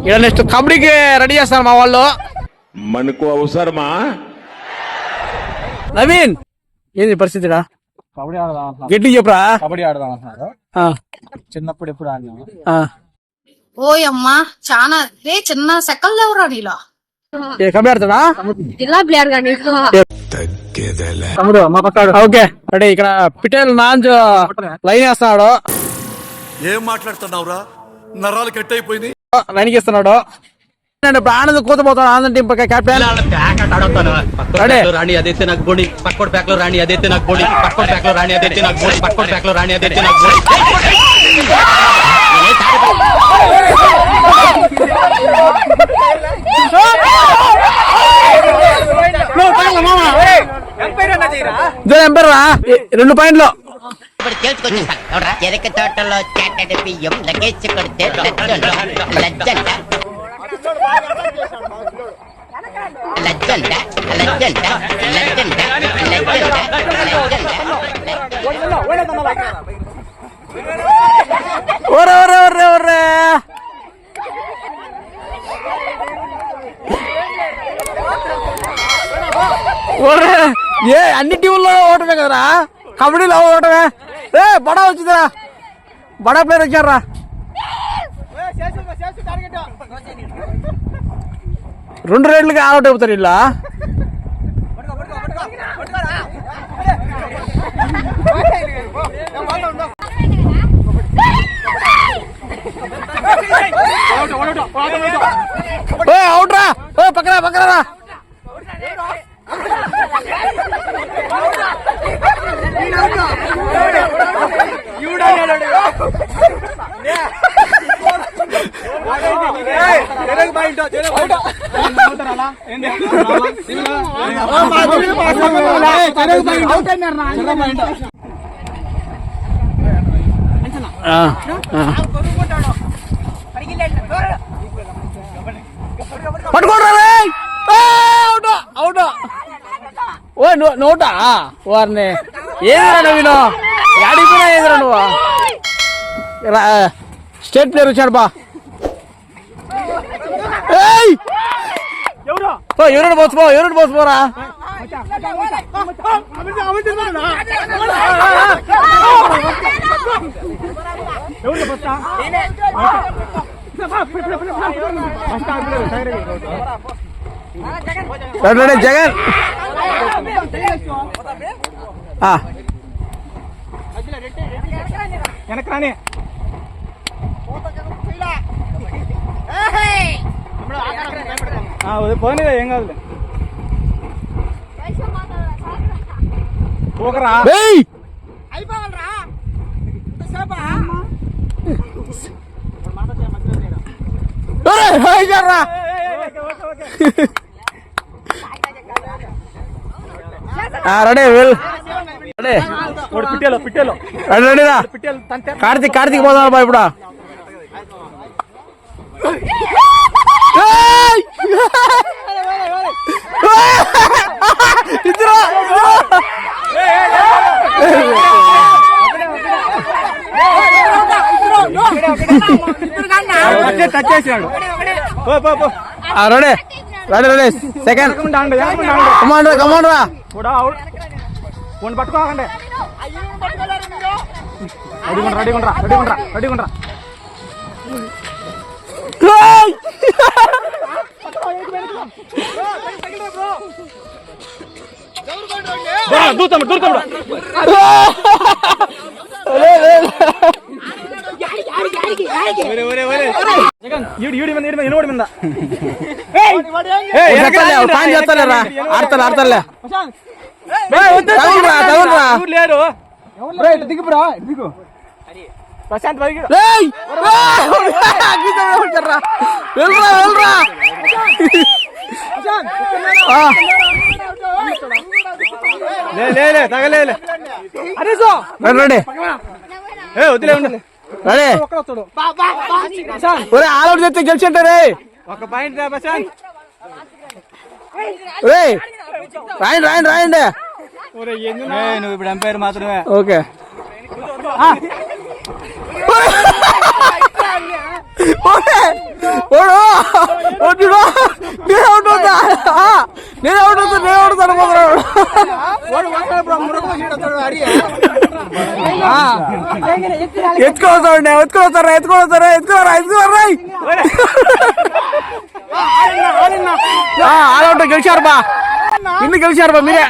ఇక్కడ next కబడ్డీకి ready చేస్తారు మా వాళ్ళు. మనకు అవసరమా? నవీన్ ఏంది పరిస్థితి? కబడ్డీ ఆడదాం అంటున్నారు. గట్టి చెప్పరా. కబడ్డీ ఆడదాం అంటున్నారు. చిన్నప్పుడు ఎప్పుడు ఆడినాము. ఓయమ్మా చాలా చిన్న సెకల్ ఎవరా నీలా కబడ్డీ ఆడతాడా? జిల్లా ప్లేయర్ గానీ తమ్ముడు మా పక్క. Okay ready. ఇక్కడ పిటేల్ నాంజ్ లైన్ వేస్తున్నాడు. ఏం మాట్లాడుతున్నావురా? నరాలు కట్ అయిపోయింది. లైన్ ఇస్తున్నాడు. ఇప్పుడు ఆనంద్ కూతపోతాడు. Anand team captain. రాణి అదైతే నాకు బోడి పక్కోడి ప్యాక్ లో రాణి అదైతే నాకు బోడి పక్కోడి ప్యాక్ లో రాణి అదైతే నాకు బోడి పక్కోడి ప్యాక్ లో రాణి అదైతే నాకు బోడి. ఎంపైర్ రా 2 పాయింట్లు. చెరక తోటలో చాటడి బియ్యం లగేజ్ కొడితే లజ్జంట లజ్జంట లజ్జంట లజ్జంట లజ్జంట ఒరే ఒరే ఒరే ఒరే ఒరే ఏ అన్ని టీముల్లో ఓటమే కదరా. కబడ్డీలో ఓటమే. బడా వచ్చిందిరా. బడా ప్లేయర్ వచ్చారా. రెండు రేట్లకి అవుట్ అవుతారు ఇలా. అవుట్ రా. పక్కన పక్కన రా. పట్టుకోండి. అవుట్. ఓ నోటా వారిని ఏదిరా నవీను అడిగిపోయినా ఏదిరా నువ్వు. స్టేట్ ప్లేయర్ వచ్చాడు బా. ఎవరు పోసుకోరా. జగన్ వెనక్కి రాని. పోనీ ఏం కాదు. పోకరా. రెడీ పిట్టేలో పిట్టేలో రెడీరా. కార్తీక్ పోదాం బా ఇప్పుడు. టచ్ చేసాడు. రెడీ సెకండ్ కమాండ్ రా. ఫోన్ పట్టుకోకండి. రెడీగుండ్రా. దూరతమ్ముడు ఆడతలే దిగురా దిగు. ప్రశాంత్ తగలే. వదిలే ఉండాలి. ఆల్అౌట్ చేస్తే గెలిచింటారే. ఒక పాయింట్ ప్రశాంత్. రాయండి. నువ్వు ఇప్పుడు ఎంపైర్ మాత్రమే. ఓకే ఓడు ఓడు నేను అవుట్ అవుతా అనుకుంటున్నాడు. ఎత్తుకోవస్తారా ఆడవుట్ గెలిచారు బా, ఇన్ని గెలిచారు బా మీరే.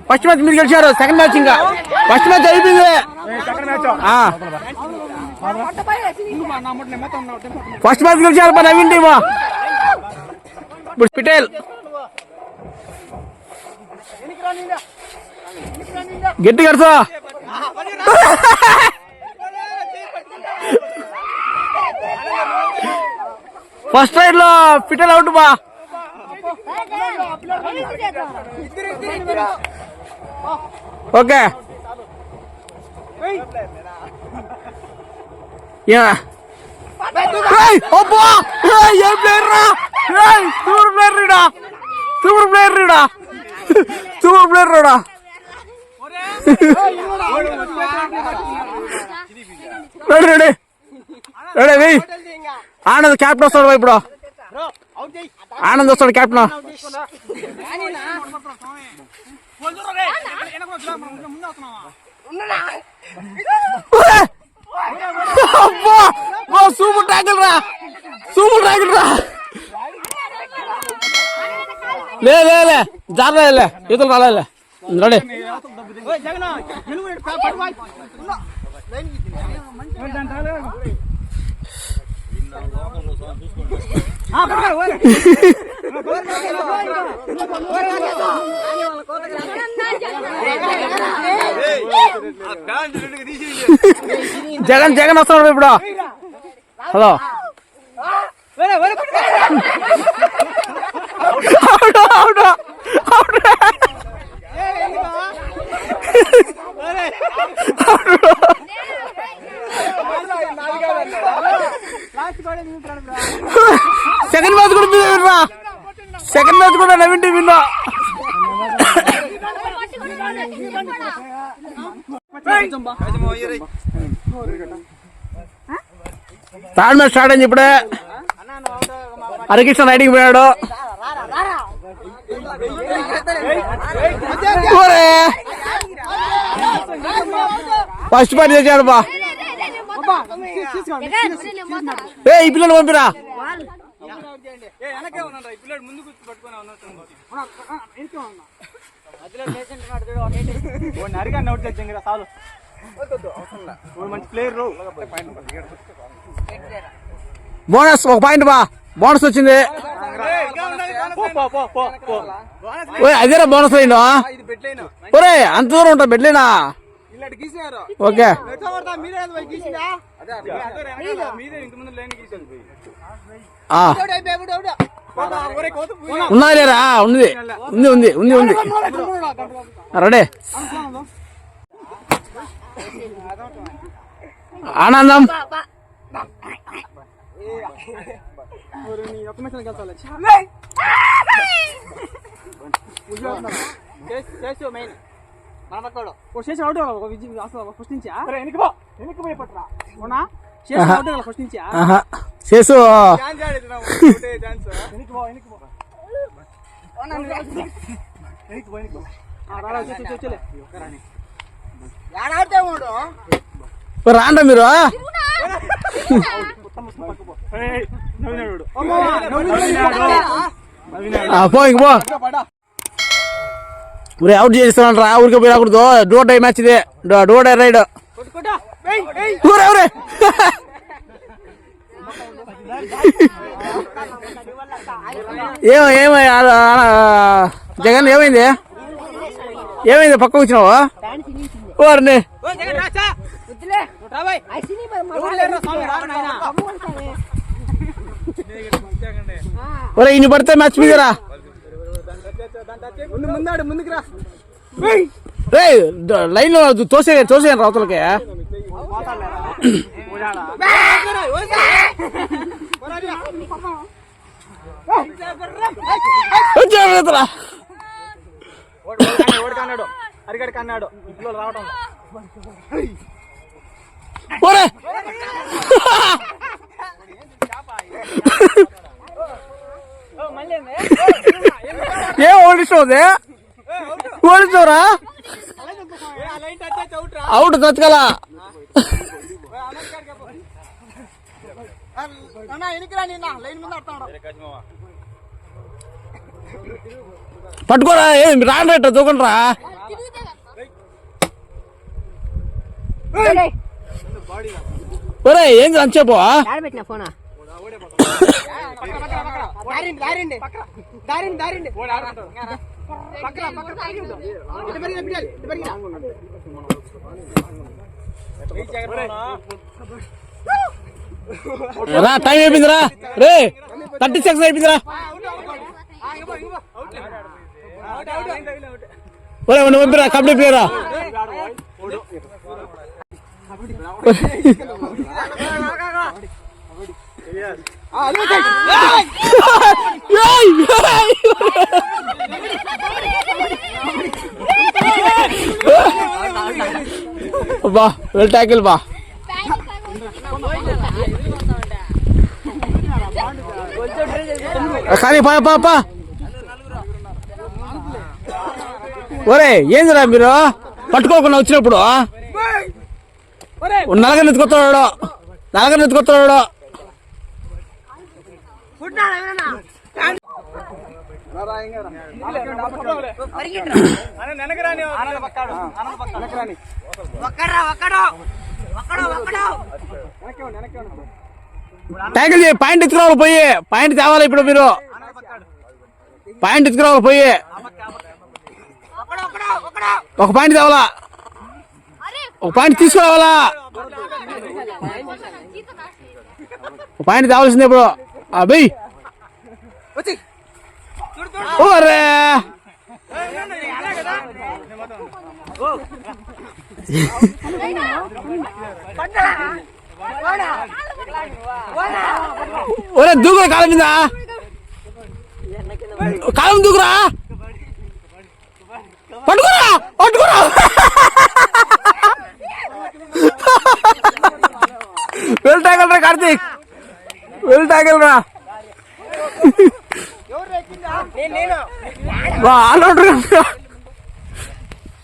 ఫస్ట్ మ్యాచ్ మీరు గెలిచారు, సెకండ్ మ్యాచ్ ఇంకా ఫస్ట్ మ్యాచ్ అయిపోయింది. ఫస్ట్ మ్యాచ్ గెలిచారు బా నవీన్ టీమ్. ఇప్పుడు పిటేల్ గట్టి కడతా. ఫస్ట్ రైడ్ లో పిటేల్ అవుట్ బా. ఓకే ఏం ప్లేయర్ రా, super player Rida, super player Rida, super player Rida. Ready ready ready. Anand captain వస్తాడు ఇప్పుడు, ఆనంద్ వస్తాడు క్యాప్టెన్. సూపర్ ట్యాకిల్ రా, సూపర్ ట్యాకిల్ రా. లే జారలే ఈతలు రాలే. రెడీ జగన్ వస్తున్నాడు ఇప్పుడు. హలో సెకండ్ మ్యాచ్ కూడా విన్నా, సెకండ్ మ్యాచ్ కూడా నవీన్ టీం విన్నా. థర్డ్ మ్యాచ్ స్టార్ట్ అయింది ఇప్పుడే. హరికృష్ణ రైడింగ్ పోయాడు. ఫస్ట్ పార్టీ తెచ్చాడు బా. ఈ పిల్లలు పంపిరా. బోనస్ ఒక పాయింట్ బా, బోనస్ వచ్చింది. అదేరా బోనస్ అయిందా? ఒరే అంత దూరం ఉంటా బెడ్లేనా? ఓకే ఉన్నా లేరా? ఉంది ఉంది ఉంది ఉంది. రెడీ ఆనందం. చేసు రాండా మీరు? పో ఇంక పో. ఊరే అవుట్ చేస్తాను రా, ఊరికే పోయి రాకూడదు. డో డై మ్యాచ్ ఇది, డో డై రైడ్. ఊరే ఊరే ఏమో జగన్ ఏమైంది? ఏమైంది పక్క వచ్చినావు? ఓర్ని ఒరే ఇన్ని పడితే మ్యాచ్ మీదరా. లైన్ లో తోసేయండి రావుతలకి. ఒరే ఏ ఓడిస్తావుది ఓడిస్తావురా అవుట్ దచ్చగల పట్టుకోరా ఏం రాను రేట దూకండ్రా ఒరే ఏం అంచేపో రా టైం అయిపోయిందిరా రే 30 సెకండ్స్ అయిపోయిందిరా ఒరే నువ్వు పంపిరా కబడ్డీ ప్లేయరా బా వెల్ టాకిల్ బా కానీ పా ఒరే ఏందిరా మీరు పట్టుకోకుండా వచ్చినప్పుడు నలగని ఎత్తుకొస్తాడు ట్యాకిల్ చేయి పాయింట్ ఎత్తుకురావాలి పోయి పాయింట్ తేవాలి ఇప్పుడు మీరు పాయింట్ ఎత్తుకురావాలి పోయి ఒక పాయింట్ తేవాలా ఒక పాయింట్ తీసుకురావాలా ఒక పాయింట్ తేవాల్సిందే ఇప్పుడు అబ్బాయి ఓరే ఒరే దూకురా కాలం మీద కాలం దూకురా పట్టుకురా వెల్ టాకిల్ రా కార్తీక్ వెల్ టాకిల్ రా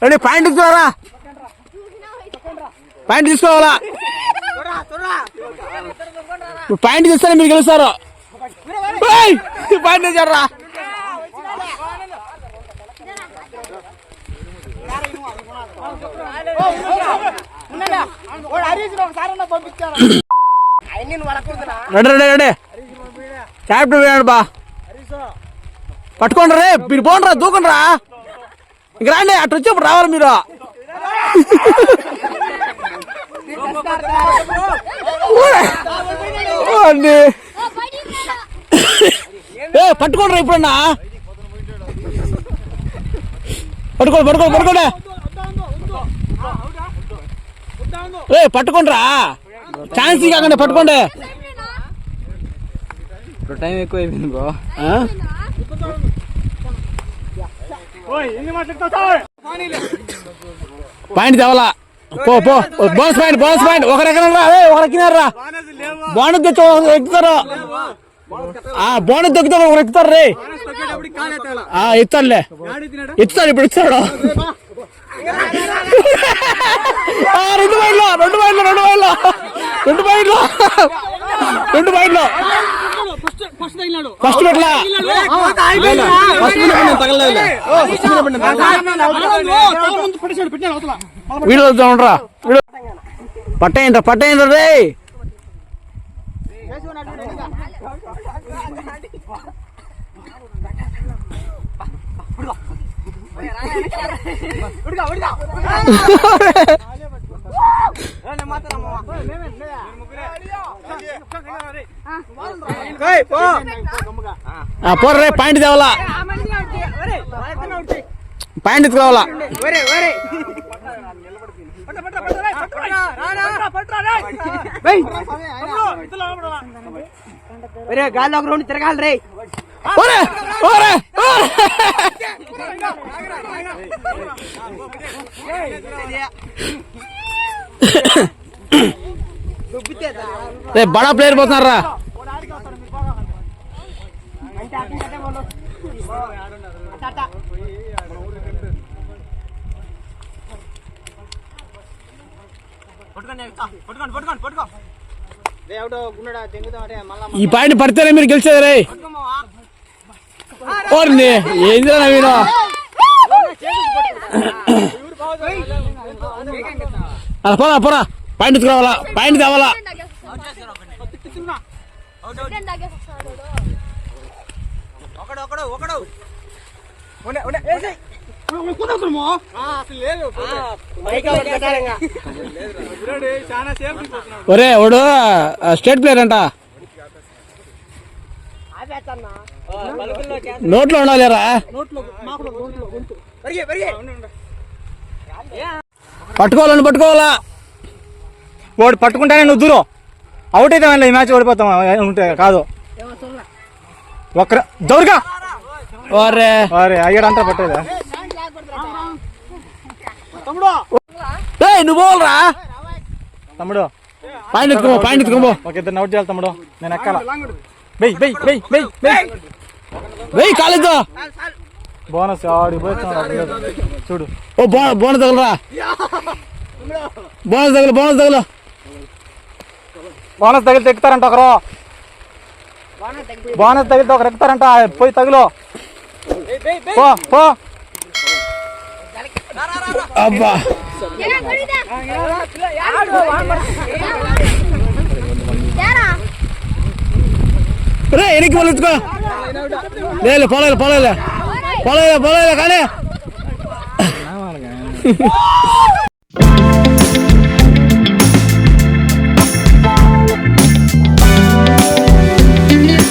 రెడీ పాయింట్ తీసుకురా పాయింట్ తీసుకోవాలా పాయింట్ తీస్తారా మీరు గెలుస్తారు పాయింట్ తెచ్చారా రెడీ క్యాప్టెన్ వేయండి బా పట్టుకోండి రే మీరు పోండి రా దూకండి రా ఇంక రాండి అటు వచ్చేప్పుడు రావాలి మీరు పట్టుకోండి రా ఇప్పుడన్నా పట్టుకోండి పట్టుకోండి రా ఛాన్స్ కాకండి పట్టుకోండి ఇప్పుడు టైం ఎక్కువ అయిపోయింది బ్రో పాయింట్ తేవాలా పో బోనస్ పాయింట్ ఒకరెక్కరా ఒకరెక్కినారా బోనస్ తెచ్చి ఎక్కుతారు బోనస్ దొక్కుతారు ఒకరు ఎక్కుతారు రే ఎత్తారులే ఎత్తుతారు ఇప్పుడు ఇస్తాడు 2 పాయింట్లు ఫస్ట్ పెట్టలా వీడియో చూడరా పట్టేయండి రే పోర్రే పాయింట్ తేవాలా పాయింట్ ఎత్తుకోవాలా గాల్లో ఒక రౌండ్ తిరగాలి రే బడా ప్లేయర్ పోతున్నారా ఈ పాయింట్ పడితేనే మీరు గెలిచేది రే. ఓర్ని ఏందిరా నవీను. అలా పోరా పోరా, పాయింట్ ఎత్తుకురావాలా, పాయింట్ తేవాలా. ఒరే వాడు స్టేట్ ప్లేయర్ అంట, నోట్లో ఉండాలిరా. పట్టుకోవాలా. వాడు పట్టుకుంటానే నువ్వు దూరం అవుట్ అయితే ఈ మ్యాచ్ ఓడిపోతాం. ఉంటే కాదు ఒక్కర దౌర్గా ఒరే అయ్యాడంతా పట్టేదా. నువ్వు పోవాలరా తమ్ముడు పాయింట్ ఎత్తుకోబో. ఒక ఇద్దరు అవుట్ చేయాలి తమ్ముడు, నేను ఎక్కాల. వెయ్యి కాలేదు. బోనస్ చూడు. ఓ బోనస్ తగలరా, బోనస్ తగలు. బోనస్ తగిలితే ఎక్కుతారంట ఒకరు. బోనస్ తగిలితే ఒకరు ఎక్కుతారంట. పోయి తగులు. పో అబ్బా రే ఎనికి వాళ్ళు ఎత్తుకో. లేదు పోలే కానీ